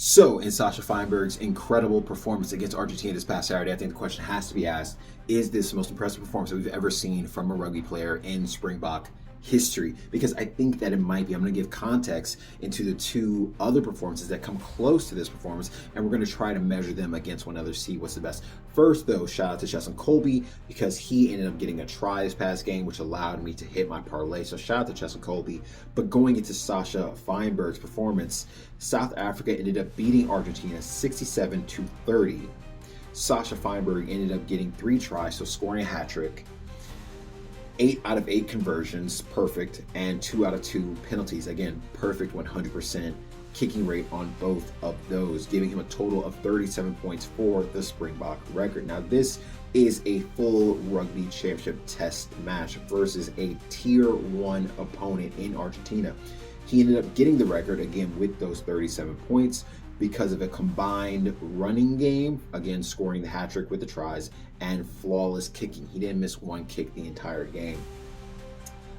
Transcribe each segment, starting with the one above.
So, in Sasha Fineberg's incredible performance against Argentina this past Saturday, I think the question has to be asked, is this the most impressive performance that we've ever seen from a rugby player in Springbok history? Because I think that it might be. I'm going to give context into the two other performances that come close to this performance, and we're going to try to measure them against one another, see what's the best. First, though, shout out to Chesson Colby, because he ended up getting a try this past game, which allowed me to hit my parlay. So shout out to Chesson Colby. But going into Sasha Fineberg's performance, South Africa ended up beating Argentina 67-30. Sasha Fineberg ended up getting 3 tries, so scoring a hat trick. 8 out of 8 conversions, perfect, and 2 out of 2 penalties. Again, perfect 100% kicking rate on both of those, giving him a total of 37 points for the Springbok record. Now, this is a full rugby championship test match versus a tier 1 opponent in Argentina. He ended up getting the record again with those 37 points because of a combined running game, again scoring the hat trick with the tries, and flawless kicking. He didn't miss one kick the entire game.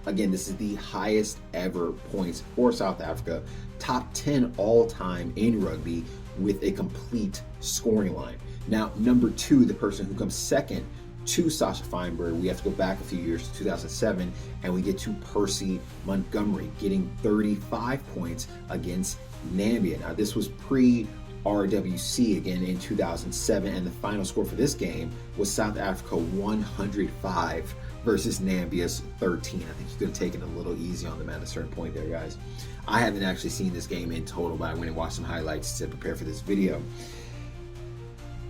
Again, this is the highest ever points for South Africa, top 10 all time in rugby with a complete scoring line. Now, number 2, the person who comes second to Sasha Fineberg, we have to go back a few years to 2007, and we get to Percy Montgomery getting 35 points against Namibia. Now, this was pre-RWC again in 2007, and the final score for this game was South Africa 105 versus Namibia's 13. I think you could have taken it a little easy on them at a certain point there, guys. I haven't actually seen this game in total, but I went and watched some highlights to prepare for this video.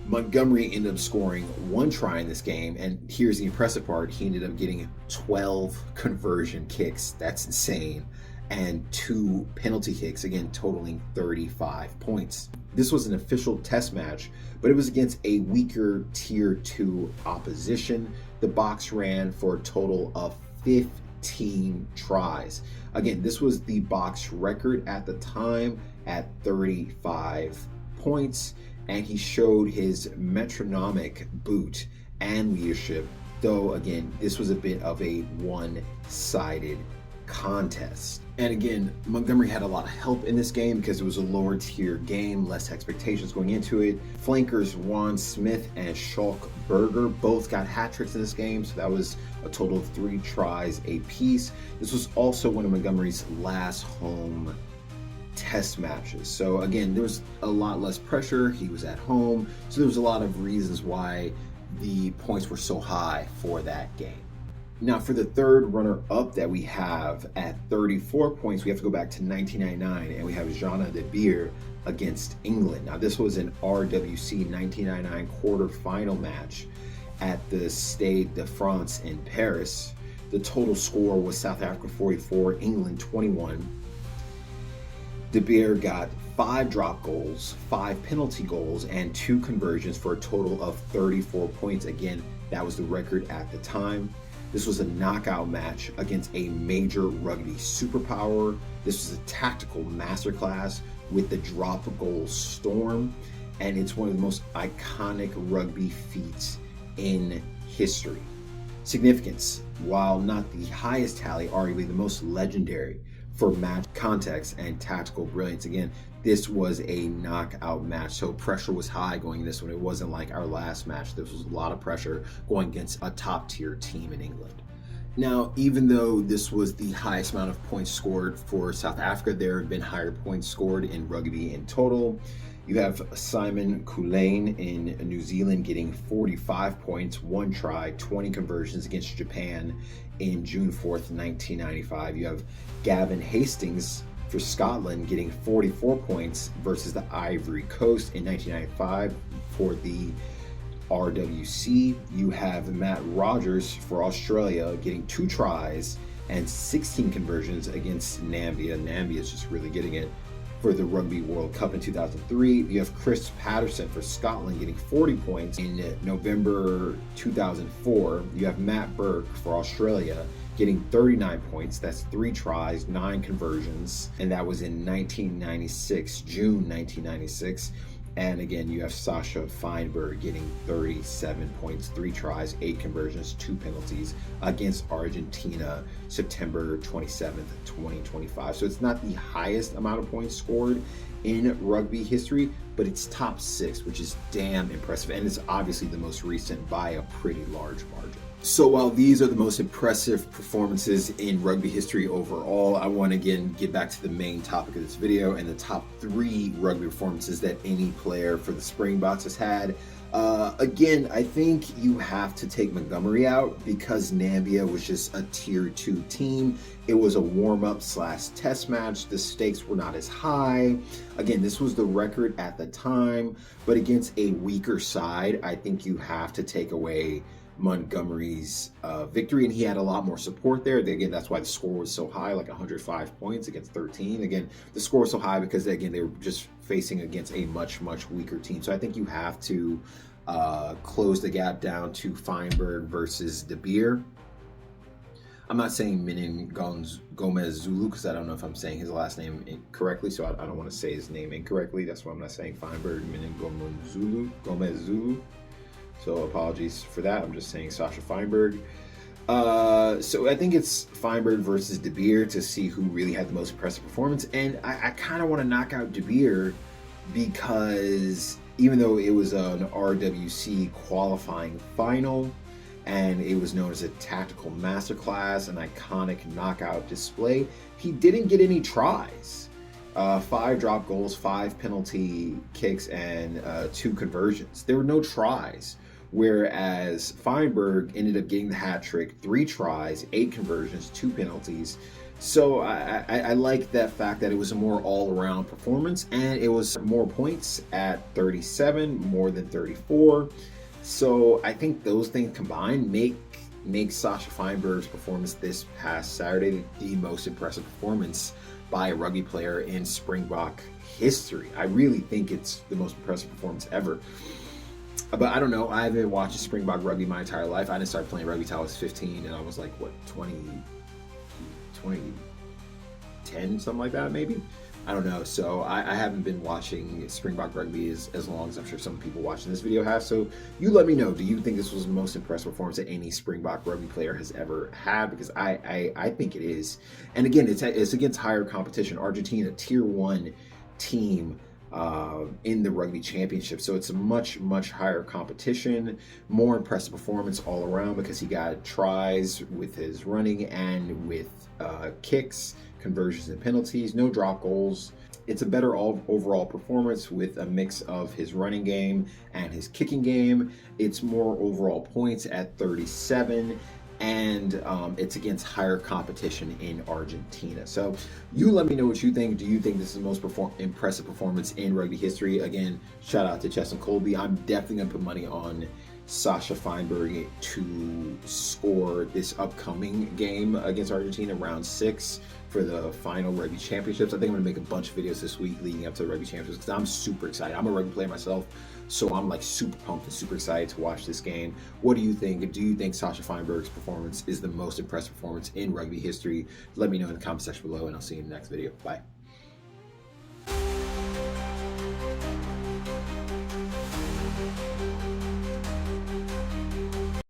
Montgomery ended up scoring 1 try in this game, and here's the impressive part. He ended up getting 12 conversion kicks. That's insane. And 2 penalty kicks, again totaling 35 points. This was an official test match, but it was against a weaker tier 2 opposition. The Boks ran for a total of 15 tries. Again, this was the Boks record at the time at 35 points, and he showed his metronomic boot and leadership, though again, this was a bit of a one-sided contest. And again, Montgomery had a lot of help in this game because it was a lower tier game, less expectations going into it. Flankers Juan Smith and Schalk Berger both got hat tricks in this game, so that was a total of 3 tries apiece. This was also one of Montgomery's last home test matches. So again, there was a lot less pressure. He was at home, so there was a lot of reasons why the points were so high for that game. Now, for the third runner-up that we have at 34 points, we have to go back to 1999, and we have Janna Deer against England. Now, this was an RWC 1999 quarterfinal match at the Stade de France in Paris. The total score was South Africa 44, England 21. De Beer got 5 drop goals, 5 penalty goals, and 2 conversions for a total of 34 points. Again, that was the record at the time. This was a knockout match against a major rugby superpower. This was a tactical masterclass with the drop goal storm, and it's one of the most iconic rugby feats in history. Significance, while not the highest tally, arguably the most legendary for match context and tactical brilliance. Again, this was a knockout match, so pressure was high going this one. It wasn't like our last match. This was a lot of pressure going against a top tier team in England. Now, even though this was the highest amount of points scored for South Africa, there have been higher points scored in rugby in total. You have Simon Kulane in New Zealand getting 45 points, 1 try, 20 conversions against Japan in June 4th, 1995. You have Gavin Hastings for Scotland getting 44 points versus the Ivory Coast in 1995 for the RWC. You have Matt Rogers for Australia getting 2 tries and 16 conversions against Namibia. Namibia is just really getting it for the Rugby World Cup in 2003. You have Chris Patterson for Scotland getting 40 points in November 2004. You have Matt Burke for Australia getting 39 points. That's 3 tries, 9 conversions, and that was in 1996, June 1996. And again, you have Sasha Fineberg getting 37 points, 3 tries, 8 conversions, 2 penalties against Argentina, September 27th, 2025. So it's not the highest amount of points scored in rugby history, but it's top 6, which is damn impressive. And it's obviously the most recent by a pretty large margin. So while these are the most impressive performances in rugby history overall, I want to again get back to the main topic of this video and the top 3 rugby performances that any player for the Springboks has had. Again, I think you have to take Montgomery out because Namibia was just a tier 2 team. It was a warm-up / test match. The stakes were not as high. Again, this was the record at the time, but against a weaker side, I think you have to take away Montgomery's victory, and he had a lot more support there. Again, that's why the score was so high, like 105 points against 13. Again, the score was so high because, again, they were just facing against a much weaker team. So I think you have to close the gap down to Feinberg versus De Beer. I'm not saying MNGOMEZULU because I don't know if I'm saying his last name correctly, so I don't want to say his name incorrectly. That's why I'm not saying FEINBERG-MNGOMEZULU. So apologies for that. I'm just saying Sasha Fineberg. So I think it's Feinberg versus De Beer to see who really had the most impressive performance. And I kind of want to knock out De Beer because even though it was an RWC qualifying final and it was known as a tactical masterclass, an iconic knockout display, he didn't get any tries. 5 drop goals, 5 penalty kicks, and 2 conversions. There were no tries. Whereas Feinberg ended up getting the hat trick, 3 tries, 8 conversions, 2 penalties. So I like that fact that it was a more all-around performance, and it was more points at 37, more than 34. So I think those things combined make Sasha Fineberg's performance this past Saturday the most impressive performance by a rugby player in Springbok history. I really think it's the most impressive performance ever. But I don't know, I haven't been watching Springbok rugby my entire life. I didn't start playing rugby till I was 15, and I was like, what, 2010, something like that, maybe? I don't know. So I haven't been watching Springbok rugby as long as I'm sure some people watching this video have. So you let me know, do you think this was the most impressive performance that any Springbok rugby player has ever had? Because I think it is. And again, it's against higher competition. Argentina, tier 1 team in the rugby championship, so it's a much higher competition, more impressive performance all around because he got tries with his running and with kicks, conversions, and penalties, no drop goals. It's a better overall performance with a mix of his running game and his kicking game. It's more overall points at 37, and it's against higher competition in Argentina. So you let me know what you think. Do you think this is the most impressive performance in rugby history? Again, shout out to Chess and Colby. I'm definitely going to put money on Sasha Fineberg to score this upcoming game against Argentina, round 6 for the final rugby championships. I think I'm going to make a bunch of videos this week leading up to the rugby championships because I'm super excited. I'm a rugby player myself, so I'm like super pumped and super excited to watch this game. What do you think? Do you think Sasha Fineberg's performance is the most impressive performance in rugby history? Let me know in the comment section below, and I'll see you in the next video. Bye.